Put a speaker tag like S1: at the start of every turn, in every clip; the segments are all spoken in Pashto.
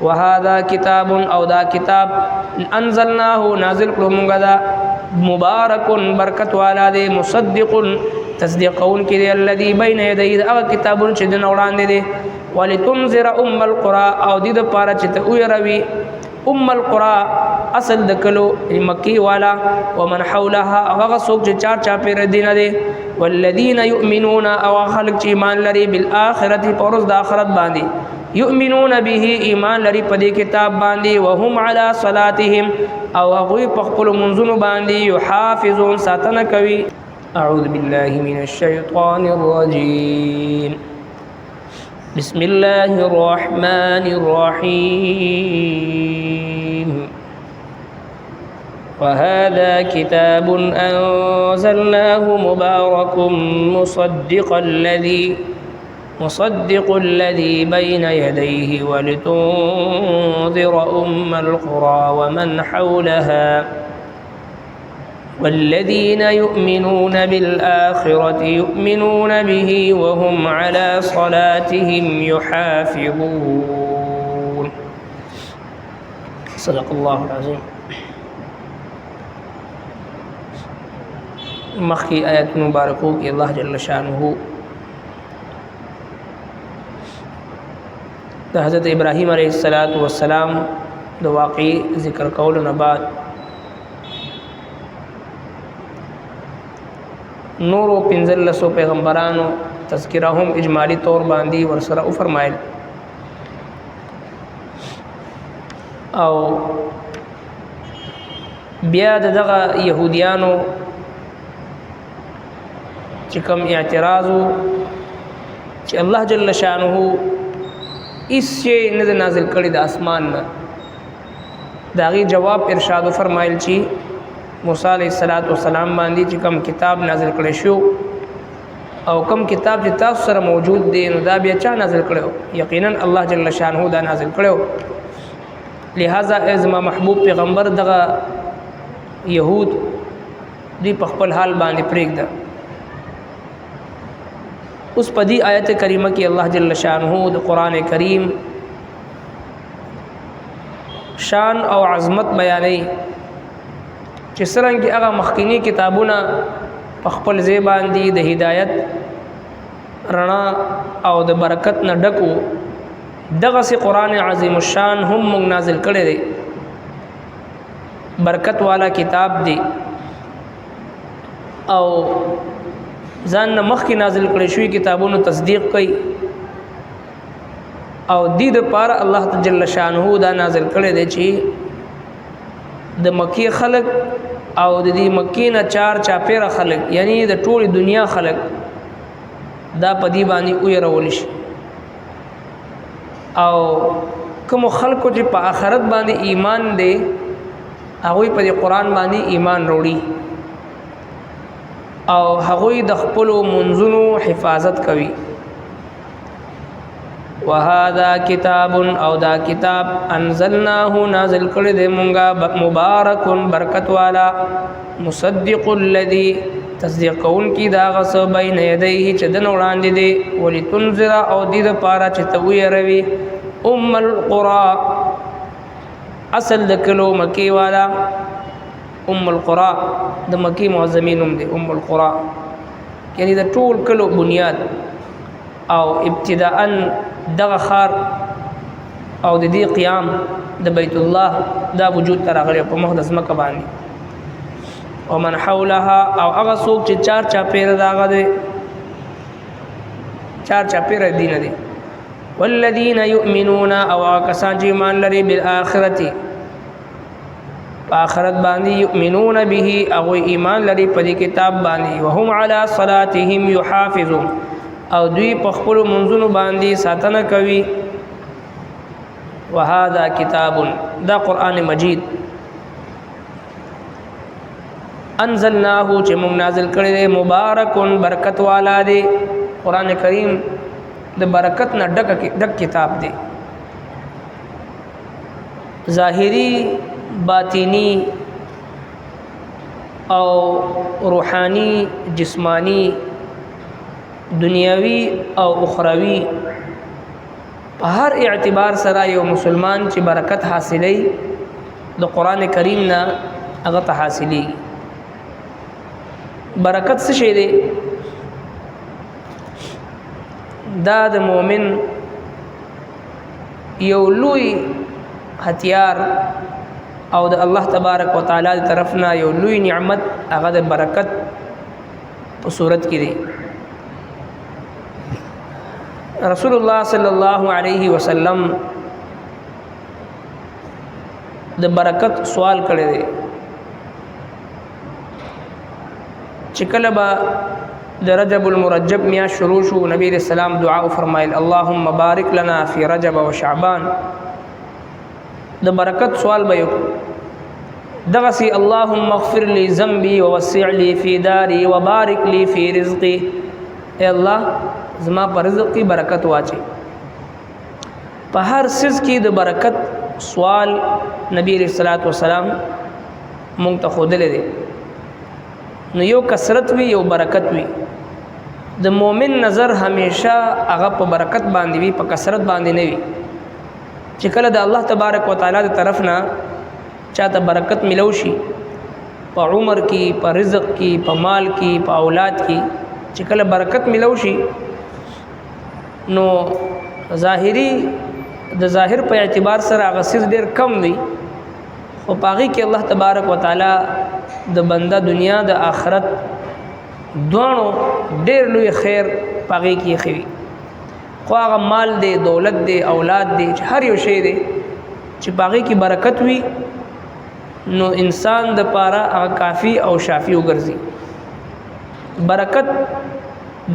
S1: وهذا کتاب او دا کتاب انزلناه نازل کړو موږ دا مبارک برکت والا دی مصدق تصدیقون کې دی الذي بین یدیه هغه کتابونه چې د وړاندې دی ولتنذر القرى او دې د پاره چې ته ويروي القرى اصل د کلو مکی والا ومن حولها هغه څوک چې چار چا پیر دین دی والذین یؤمنون او خلق چې ایمان لري بالآخرة پرز د آخرت باندې یؤمنون به ایمان لري په دې کتاب باندې وهم علی صلاتهم او هغه په خپل منځونو باندې یحافظون ساتنه کوي اعوذ بالله من الشیطان الرجیم بسم الله الرحمن الرحیم وهذا كتاب أنزلناه مبارك مصدق الذي بين يديه ولتنذر القرى ومن حولها والذين يؤمنون بالآخرة يؤمنون به وهم على صلاتهم يحافظون صدق الله العظيم مخی آیت مبارکو کی اللہ جل شانہ دا حضرت ابراہیم علیہ السلام دا واقعی ذکر قولنا بعد نورو پنزلسو پیغمبرانو تذکرہم اجمالی طور باندی ورسرہ فرمائل او بیا دغه یهودیانو چې کوم اعتراضو چې الله جل شانه اس شی نه نازل کړي د اسمان نه داغي جواب ارشاد فرمایل چې موسی علیہ السلام باندې چې کوم کتاب نازل کړي شو او کوم کتاب چې تاسو سره موجود دی نو دا بیا چا نازل کړو یقینا الله جل شانه دا نازل کړو لہذا ازما محبوب پیغمبر دغه يهود دی په خپل حال باندې پرېږده اس پدی آیت کریمہ کی اللہ جل شانہ د قرآن کریم شان او عظمت بیانی چې څرنګه هغه مخکینی کتابونه په خپل ځای باندې د هدایت رڼا او د برکت نه ډکو دغه سي قرآن عظیم الشان هم موږ نازل کړی دی برکت والا کتاب دی او ځان مخ کې نازل کړي شوی کتابونو تصدیق کوي او دې د پاره الله جل شانه دا نازل کړي دی چې د مکی خلق او د دې مکی نه چار چاپیره خلق یعنی د ټول دنیا خلق دا پدی باندې ويرول شي او کوم خلکو چې په آخرت باندې ایمان دي هغه په قرآن باندې ایمان وروړي او هغوی د خپل منځونو حفاظت کوي وهذا کتاب او دا کتاب انزلناه نازل کړی دی مونږه مبارک برکت والا مصدق الذي تصدیقون کی دا غس بین یدیه چې د وړاندې دی ولتنذر او دې د پاره چې توي روي القرى اصل د کلو مکی والا القرى د مکی معظمینم دی القرى یعنی د ټول کلو بنیاد او ابتداء دغه خار او د دې قیام د بیت الله دا وجود تر غړي په مقدس مکه باندې ومن حولها او هغه څوک چې چار چاپیره داغه دی چار چاپیره دین دی والذین یؤمنون او کسان چې ایمان لري بالآخرته آخرت باندې یؤمنون به او ایمان لري په دې کتاب باندې وهم علی صلاتهم یحافظون او دوی په خپل منځونو باندې ساتنه کوي وهذا کتاب دا قرآن مجید انزلناه چې موږ نازل کړی دی مبارک برکت والا دی قرآن کریم د برکت نه ډک کتاب دی ظاهری باطینی او روحانی جسمانی دنیاوی او اخروی په هر اعتبار سره یو مسلمان چې برکت حاصلې د قران کریم نه هغه ته حاصلې برکت څه شی دی دا د مؤمن یو لوی هتیار او د الله تبارک وتعالى طرفنا یو لوی نعمت هغه د برکت په صورت کې دی رسول الله صلی الله علیه وسلم د برکت سوال کړی دی چې کله به د رجب المرجب میا شروع شو نبی رسول الله دعا فرمایل اللهم بارک لنا فی رجب و شعبان د برکت سوال به یو دغه سي اللهم اغفر لي ذنبي ووسع لي في داري وبارك لي في رزقي اے الله زما پر رزق کی برکت واچي په هر سیز کې د برکت سوال نبی رسول الله والسلام مونږ ته خودلې دي نو یو کثرت وی یو برکت وی د مؤمن نظر همیشه هغه په برکت باندې وی په کثرت باندې نه وی چې کله د الله تبارک وتعالى د طرف نه چاته برکت ملو شي په عمر کې په رزق کې په مال کې په اولاد کې چې کله برکت ملو شي نو ظاهری د ظاهر په اعتبار سره هغه څه ډیر کم وي خو پاغي کې الله تبارک وتعالى د بنده دنیا د آخرت دوانو ډیر لوی خیر پاغي کې خوي خو هغه مال دی دولت دی اولاد دی هر یو شی دی چې پاغي کې برکت وي نو انسان د پاره هغه کافی او شافی وګرځي برکت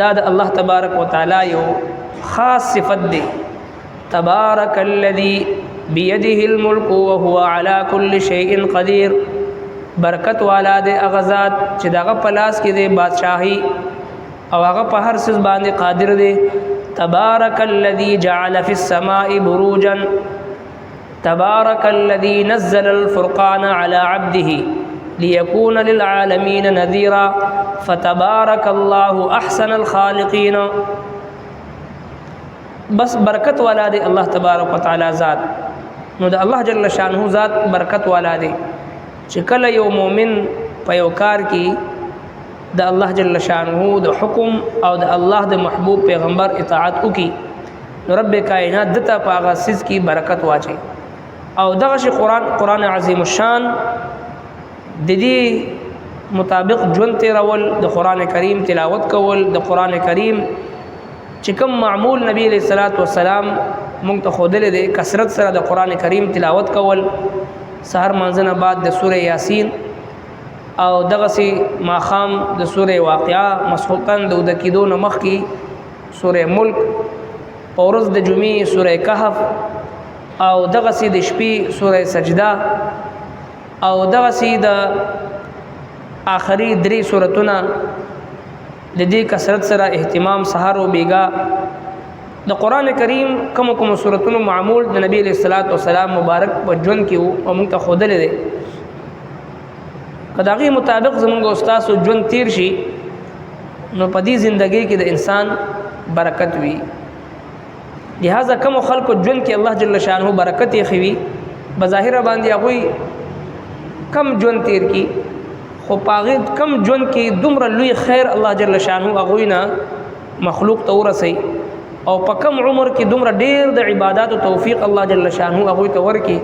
S1: دا د الله تبارک وتعالى یو خاص صفت دی تبارک الذی بيده الملك وهو على كل شيء قدير برکت والا دے اغزاد چې دغه پلاس کې دے بادشاہي او هغه په هر څه باندې قادر دے تبارک الذي جعل في السماء بروجا تبارک الذي نزل الفرقان على عبده ليكون للعالمين نذيرا فتبارك الله احسن الخالقين بس برکت والا دے الله تبارک وتعالى ذات نو د الله جل شانه ذات برکت والا دے چې کله یو مؤمن په یو کار کې د الله جل شانه د حکم او د الله د محبوب پیغمبر اطاعت وکي نو رب کائنات دته په هغه سیس کې برکت واچي او دغه شی قران عظیم الشان د دې مطابق ژوند تیرول د قران کریم تلاوت کول د قران کریم چې کوم معمول نبی علیہ الصلوۃ والسلام مونږ ته خودلې ده کثرت سره د قران کریم تلاوت کول سحر منځنه بعد د سوره یاسین او دغه سي ماخام د سوره واقعه مسخوتن د کیدو نمخ کی سوره ملک اورز د جمعې سوره کهف او دغه سي د شپې سوره سجده او دغه سي د آخري درې سورتونه د دې کثرت سره اهتمام سحر او بیګا د قران کریم کوم سورتونو معمول د نبی علیہ الصلوۃ والسلام مبارک په ژوند کې او موږ ته خودلې ده کداغي مطابق زموږ استاد ژوند تیر شي نو په دې ژوندۍ کې د انسان برکت وي لہذا کوم خلکو ژوند کې الله جل شانه برکت یې خوي بظاهر باندې هغه کم ژوند تیر کی خو پاغه کم ژوند کې دومره لوی خیر الله جل شانه هغه نه مخلوق ته ورسي او په کم عمر کې دومره ډیر د عبادت او توفیق الله جل شانه هغه ته ورکی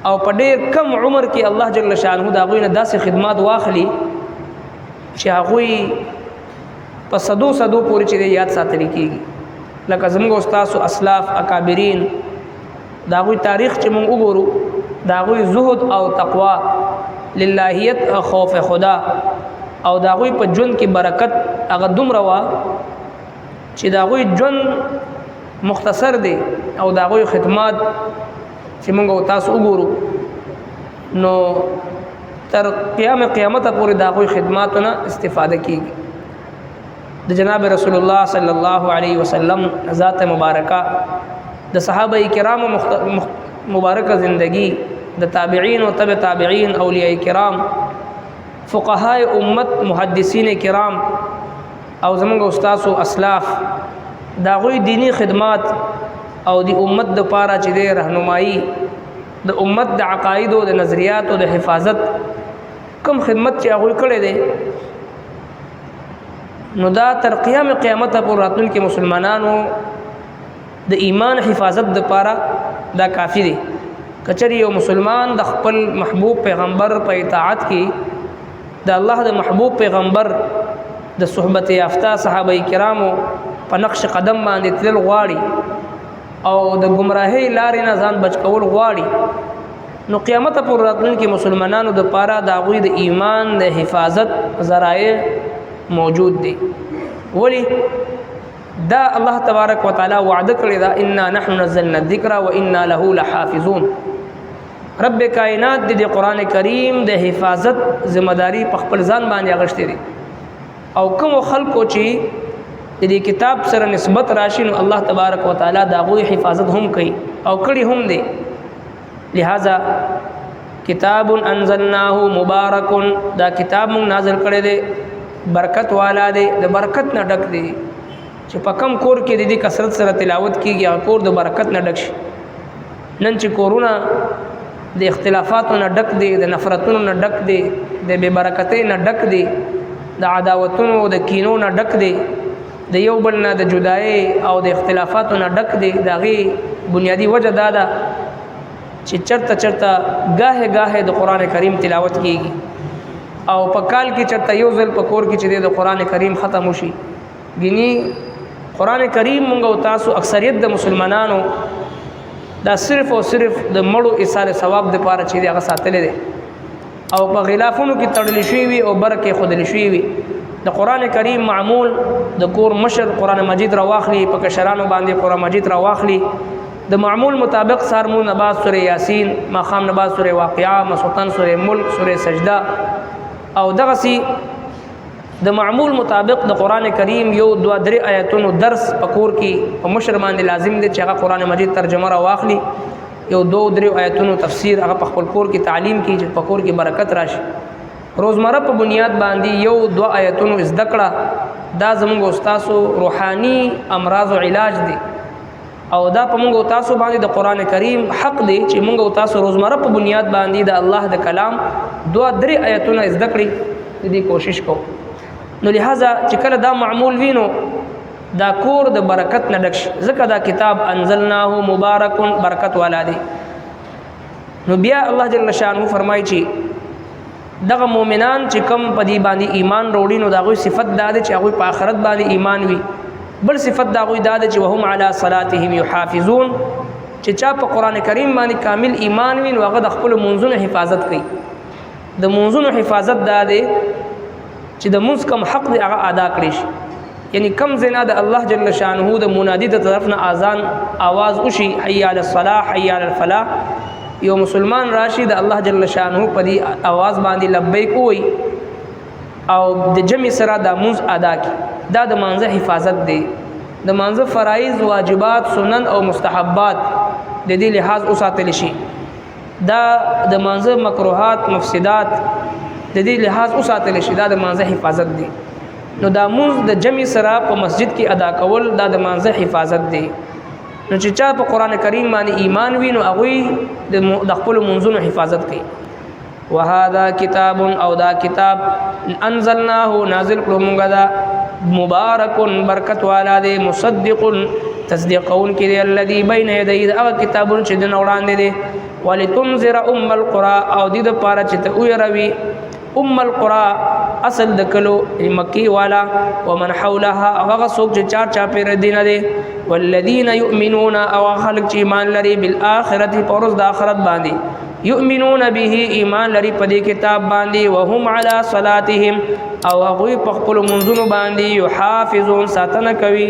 S1: او په ډیر کم عمر کې الله جل شانه دا غوینه داسې خدمات واخلي چې هغه په صدو پورې چې یاد ساتل کیږي لکه زموږ استاد او اسلاف اکابرین دا غوی تاریخ چې موږ وګورو دا غوی زهد او تقوا للهیت او خوف خدا او دا غوی په ژوند کې برکت هغه دومره وا چې دا غوی ژوند مختصر دی او دا غوی خدمات چې موږ تاسو وګورو نو تر قیامت پورې دا غوی خدماتونه استفاده کیږي د جناب رسول الله صلی الله علیه وسلم ذات مبارکه د صحابه کرام مبارکه زندگی د تابعین او تبع تابعین اولیاء کرام فقهای امت محدثین کرام او زمونږ استاد او اسلاف دا غوی دینی خدمات او دی امت د پاره چې د رهنمایي د امت د عقاید او د نظریات او د حفاظت کم خدمت چې هغه کړی دی نو دا تر قیام قیامت پورې راتلونکي مسلمانانو د ایمان حفاظت د پاره دا کافی دی. کچری یو مسلمان د خپل محبوب پیغمبر په اطاعت کې د الله د محبوب پیغمبر د صحبت یافته صحابه کرامو په نقش قدم باندې تل غواړي او د گمراهۍ لارې نه ځان بچ کول غواړي نو قیامت پر راتلونکي مسلمانانو د پاره د هغوی د ایمان د حفاظت ذرایع موجود دي. ولی دا الله تبارک وتعالى وعده کړی دا انا نحن نزلنا الذکر وانا له لحافظون. رب کائنات د قرآن کریم د حفاظت ذمہ داری په خپل ځان باندې اغشتي دي او کوم خلکو چې د کتاب سره نسبت راشي نو الله تبارک وتعالى دا غوي حفاظت هم کوي او کړي هم دي. لہذا کتاب انزلناه مبارک دا کتاب مون نازل کړی دی برکت والا دی د برکت نه ډک دی چې په کم کور کې د کثرت سره تلاوت کیږي هغه کور د برکت نه ډک شي. نن چې کورونه د اختلافاتو نه ډک دی د نفرتونو نه ډک دی د بے برکتۍ نه ډک دی د عداوتونو د کینو نه ډک دی د یو بل نه د جدایۍ او د اختلافاتو نه ډک دی. د هغې بنیادي وجه دا ده چې چرته گاهه گاهه د قرآن کریم تلاوت کیږي او په کال کې چرته یو ځل په کور کې چې د قرآن کریم ختم وشي. ګینی قرآن کریم مونږ او تاسو اکثریت د مسلمانانو دا صرف او صرف د مړو ایصال ثواب د پاره چې هغه ساتل دي او په غلافونو کې تړل شوی وي او برکه خودل شوی وي. د قرآن کریم معمول د کور مشر قرآن مجید را واخلي په کشرانو باندې قرآن مجید را واخلي د معمول مطابق سارمون نباز سوره یاسین ماخام نباز سوره واقعه مسوتن سوره ملک سوره سجده او دغه سي د معمول مطابق د قرآن کریم یو دو درې آیاتونو درس پکور کې په مشر باندې لازم دي چې هغه قرآن مجید ترجمه را واخلي یو دو درې آیاتونو تفسیر هغه په خپل کور کې تعلیم کی چې پکور کې برکت راشي. روزمره په بنیاد باندې یو دو آیاتونو زده کړه دا زموږ استادو روحاني امراض او علاج دي او دا په موږ تاسو باندې د قرآن کریم حق دی چې موږ تاسو روزمره په بنیاد باندې د الله د کلام دو درې آیاتونه زده کړئ دې کوشش کوو. نو لہذا چې کله دا معمول وینو دا کور د برکت نه ډک شي ځکه دا کتاب انزلناه مبارک برکت والا دی. نو بیا الله جل شانه فرمایي چې دغه مؤمنان چې کم په دې باندې ایمان وروړي نو دا غوي صفت دا ده چې هغه په آخرت باندې ایمان وي. بل صفت دا غوي دا ده چې وهم علی صلاتهم یحافظون چې چا په قرآن کریم باندې کامل ایمان وي نو هغه د خپل منځونو حفاظت کوي. د منځونو حفاظت دا ده چې د منځ کم حق دی هغه ادا کړی شي. یعنی کم زنا د الله جل شانه د منادی د طرف نه اذان आवाज وشي حي علی الصلاح حي علی الفلاح یو مسلمان راشي د الله جل شانه په دې आवाज باندې لبیک وي او د جمع سره د منځ ادا کی دا د مانزه حفاظت دی. د مانزه فرایض واجبات سنن او مستحبات د دې لحاظ اوساتل شي. دا د مانزه مکروهات مفسدات د دې لحاظ اوساتل شي. دا د مانزه حفاظت دی. نو دا منځ د جمع سره په مسجد کې ادا کول دا د مانزه حفاظت دی. نو چې چا په قرآن کریم باندې ایمان وي نو هغوی د خپلو منځونو حفاظت کوي. وهذا کتاب او دا کتاب انزلناه نازل کړو مونږ دا مبارک برکت والا دی مصدق تصدیقون کې دی الذي بین یدیه هغه کتابونه چې د وړاندې دی ولتنذر ام القرى او دې د پاره چې ته ويروي ام القرى اصل د کلو مکی والا ومن حولها هغه څوک چې چار چا پیر دینه دي والذین یؤمنون او خلق چې ایمان لري بالآخرت پرز د آخرت باندې یؤمنون به ایمان لري په دې کتاب باندې وهم علی صلاتهم او هغه په خپل منځونو باندې یحافظون ساتنه کوي.